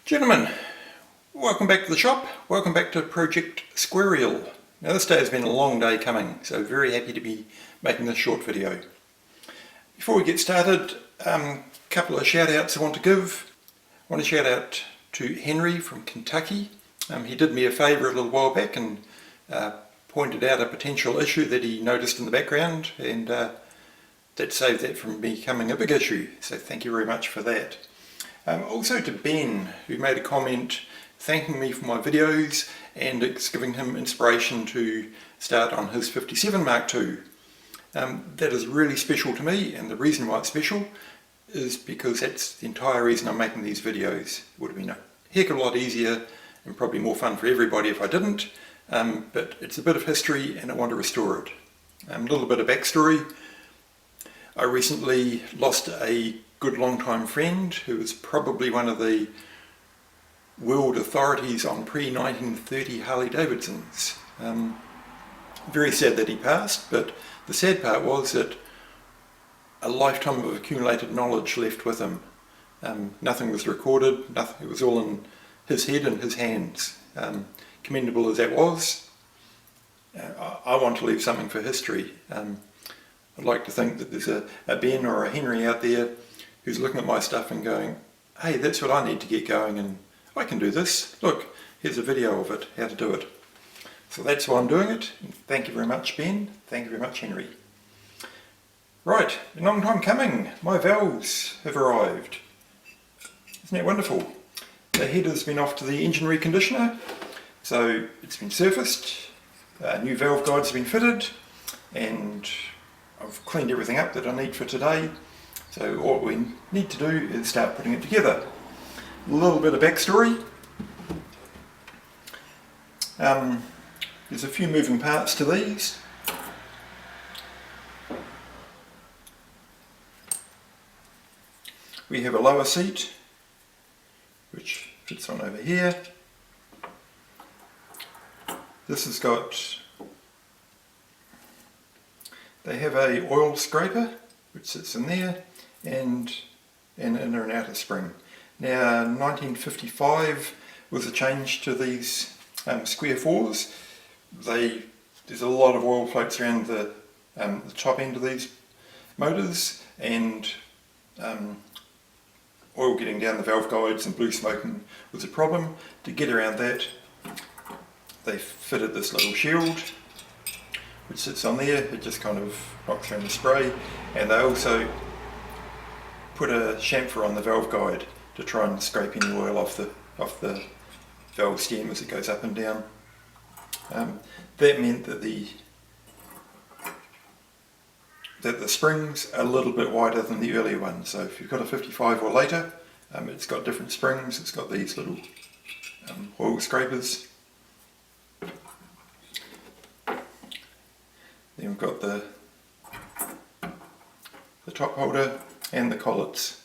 Gentlemen, welcome back to the shop. Welcome back to Project Squariel. Now this day has been a long day coming, so very happy to be making this short video. Before we get started, a couple of shout outs I want to give. I want to shout out to Henry from Kentucky. He did me a favour a little while back and pointed out a potential issue that he noticed in the background, and that saved that from becoming a big issue, so thank you very much for that. Also to Ben, who made a comment thanking me for my videos and it's giving him inspiration to start on his 57 Mark II. That is really special to me, and the reason why it's special is because that's the entire reason I'm making these videos. It would have been a heck of a lot easier and probably more fun for everybody if I didn't, but it's a bit of history and I want to restore it. A little bit of backstory. I recently lost a good long-time friend who was probably one of the world authorities on pre-1930 Harley Davidsons. Very sad that he passed, but the sad part was that a lifetime of accumulated knowledge left with him. Nothing was recorded, it was all in his head and his hands. Commendable as that was, I want to leave something for history. I'd like to think that there's a Ben or a Henry out there who's looking at my stuff and going, hey, that's what I need to get going, and I can do this. Look, here's a video of it, how to do it. So that's why I'm doing it. Thank you very much, Ben. Thank you very much, Henry. Right, a long time coming. My valves have arrived. Isn't that wonderful? The head has been off to the engine reconditioner, so it's been surfaced, new valve guides have been fitted, and I've cleaned everything up that I need for today. So all we need to do is start putting it together. A little bit of backstory. There's a few moving parts to these. We have a lower seat, which fits on over here. This has got, they have a oil scraper, which sits in there, and an inner and outer spring. Now 1955 was a change to these square fours. There's a lot of oil floats around the top end of these motors, and oil getting down the valve guides and blue smoking was a problem. To get around that, they fitted this little shield which sits on there. It just kind of knocks around the spray, and they also put a chamfer on the valve guide to try and scrape any oil off the valve stem as it goes up and down. That meant that the springs are a little bit wider than the earlier ones. So if you've got a 55 or later, it's got different springs. It's got these little oil scrapers. Then we've got the top holder and the collets.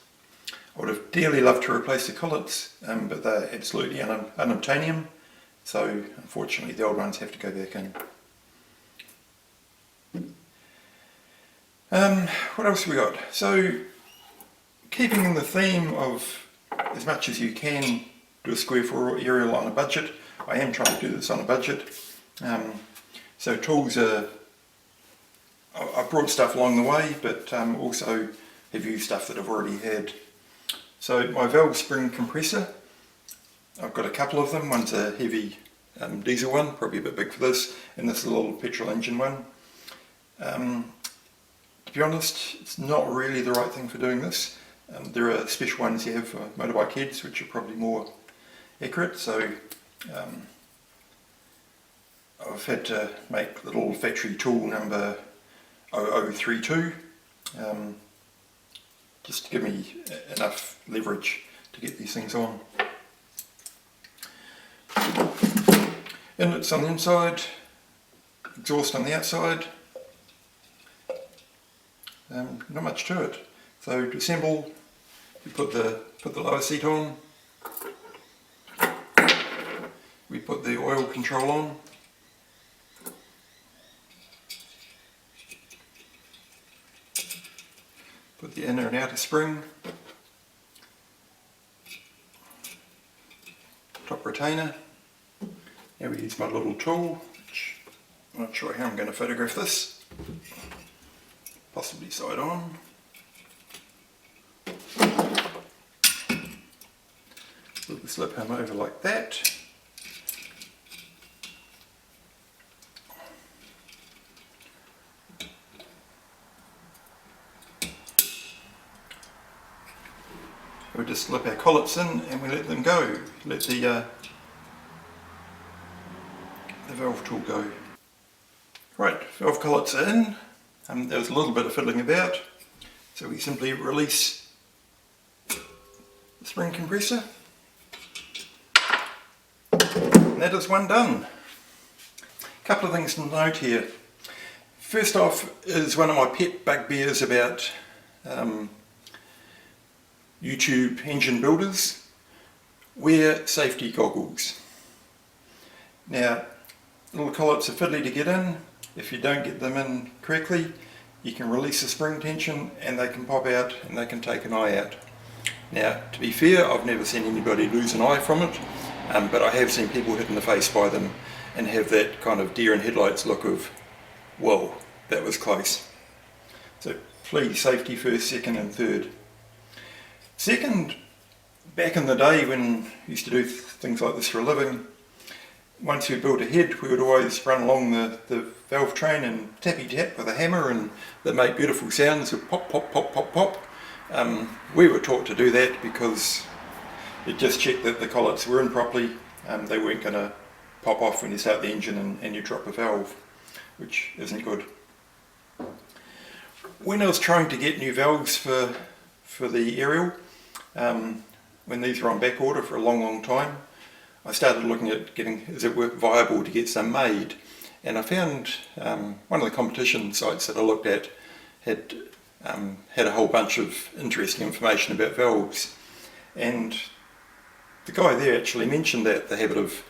I would have dearly loved to replace the collets, but they're absolutely unobtainium, so unfortunately the old ones have to go back in. What else have we got? So, keeping in the theme of as much as you can do a square for Ariel on a budget, I am trying to do this on a budget. So tools are, I've brought stuff along the way, but also have used stuff that I've already had. So my valve spring compressor, I've got a couple of them. One's a heavy diesel one, probably a bit big for this, and this is a little petrol engine one. To be honest, it's not really the right thing for doing this. There are special ones you have for motorbike heads which are probably more accurate, so I've had to make little factory tool number 0032 just to give me enough leverage to get these things on. Inlets on the inside, exhaust on the outside. Not much to it. So to assemble, we put the lower seat on, we put the oil control on, put the inner and outer spring, retainer. Now we use my little tool, which I'm not sure how I'm going to photograph this, possibly side on. We'll slip him over like that. We just slip our collets in and we let them go. Let the valve tool go. Right, valve collets are in. There was a little bit of fiddling about, so we simply release the spring compressor. And that is one done. A couple of things to note here. First off is one of my pet bugbears about YouTube engine builders: wear safety goggles. Now, little collets are fiddly to get in. If you don't get them in correctly, you can release the spring tension and they can pop out and they can take an eye out. Now, to be fair, I've never seen anybody lose an eye from it, but I have seen people hit in the face by them and have that kind of deer in headlights look of, whoa, that was close. So please, safety first, second and third. Second, back in the day when we used to do things like this for a living, once we built a head, we would always run along the valve train and tappy tap with a hammer, and they make beautiful sounds of pop, pop, pop, pop, pop. We were taught to do that because it just checked that the collets were in properly. They weren't going to pop off when you start the engine and you drop a valve, which isn't good. When I was trying to get new valves for the Ariel, when these were on back order for a long time, I started looking at getting, is it viable to get some made? And I found one of the competition sites that I looked at had a whole bunch of interesting information about valves, and the guy there actually mentioned that, the habit of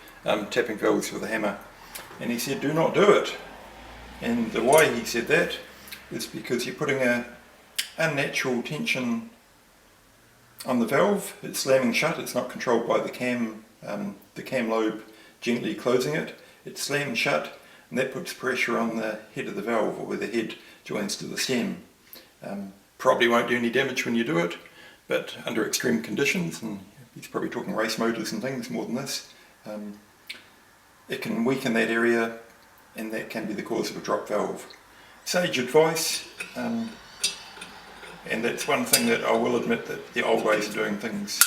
tapping valves with a hammer, and he said do not do it. And the why he said that is because you're putting a unnatural tension on the valve. It's slamming shut, it's not controlled by the cam lobe gently closing it. It's slammed shut, and that puts pressure on the head of the valve, or where the head joins to the stem. Probably won't do any damage when you do it, but under extreme conditions, and he's probably talking race motors and things more than this, it can weaken that area, and that can be the cause of a drop valve. Sage advice, and that's one thing that I will admit that the old ways of doing things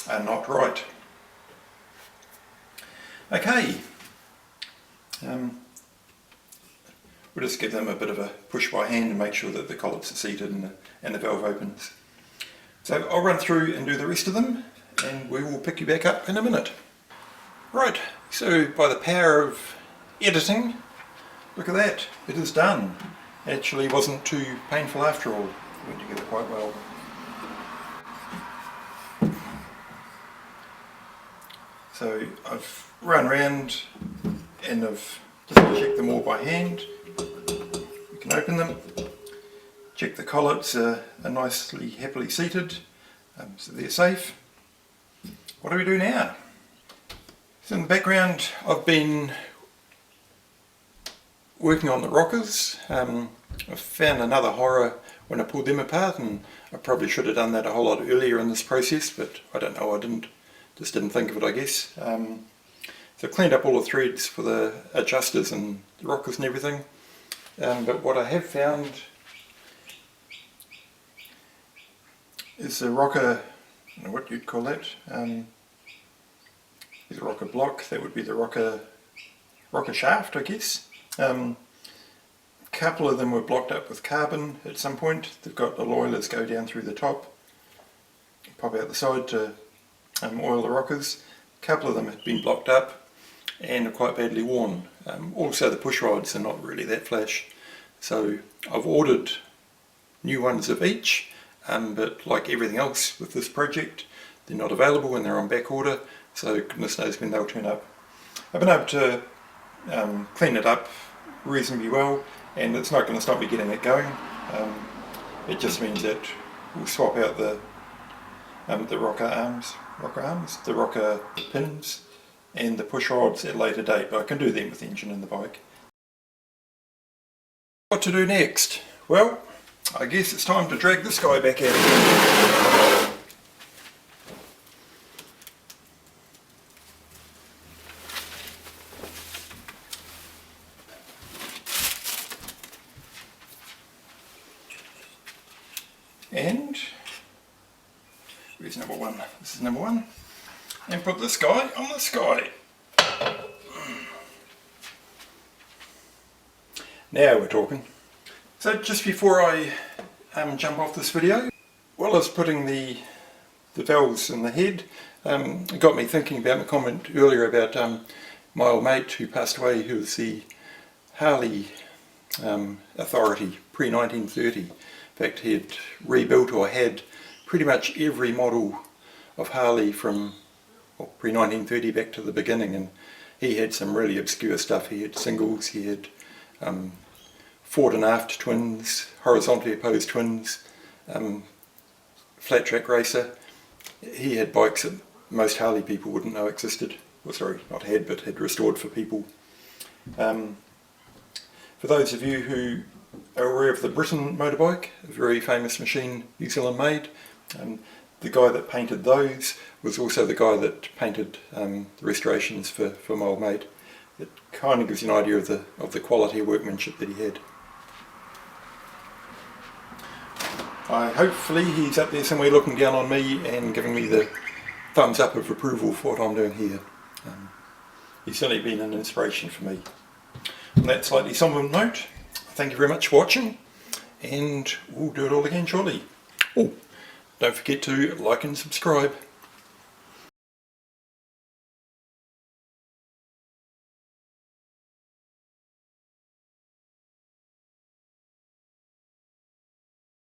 are not right. Okay, we'll just give them a bit of a push by hand and make sure that the collets are seated and the valve opens. So I'll run through and do the rest of them, and we will pick you back up in a minute. Right, so by the power of editing, look at that, it is done. Actually wasn't too painful after all, it went together quite well. So I've run around and I've just checked them all by hand. You can open them, check the collets are nicely happily seated, so they're safe. What do we do now? So in the background I've been working on the rockers. I found another horror when I pulled them apart, and I probably should have done that a whole lot earlier in this process, but I don't know, I just didn't think of it, I guess. So I cleaned up all the threads for the adjusters and the rockers and everything, but what I have found is the rocker, I don't know what you'd call that, is a rocker block, that would be the rocker shaft, I guess. A couple of them were blocked up with carbon at some point. They've got oilers go down through the top, pop out the side to oil the rockers. A couple of them have been blocked up and are quite badly worn. Also the push rods are not really that flash, so I've ordered new ones of each, but like everything else with this project, they're not available and they're on back order, so goodness knows when they'll turn up. I've been able to clean it up reasonably well, and it's not going to stop me getting it going. It just means that we'll swap out the rocker pins, and the push rods at a later date, but I can do them with the engine in the bike. What to do next? Well, I guess it's time to drag this guy back out. And where's number one? This is number one. And put this guy on this guy. Now we're talking. So just before I jump off this video, while I was putting the valves in the head, it got me thinking about my comment earlier about my old mate who passed away, who was the Harley authority pre-1930. In fact, he had rebuilt or had pretty much every model of Harley from pre-1930 back to the beginning, and he had some really obscure stuff. He had singles, he had forward and aft twins, horizontally opposed twins, flat track racer. He had bikes that most Harley people wouldn't know existed. Well, sorry, not had, but had restored for people. For those of you who are aware of the Britain motorbike, a very famous machine New Zealand made, the guy that painted those was also the guy that painted the restorations for my old mate. It kind of gives you an idea of the quality of workmanship that he had. Hopefully he's up there somewhere looking down on me and giving me the thumbs up of approval for what I'm doing here. He's certainly been an inspiration for me. On that slightly somber note, thank you very much for watching, and we'll do it all again shortly. Oh, don't forget to like and subscribe.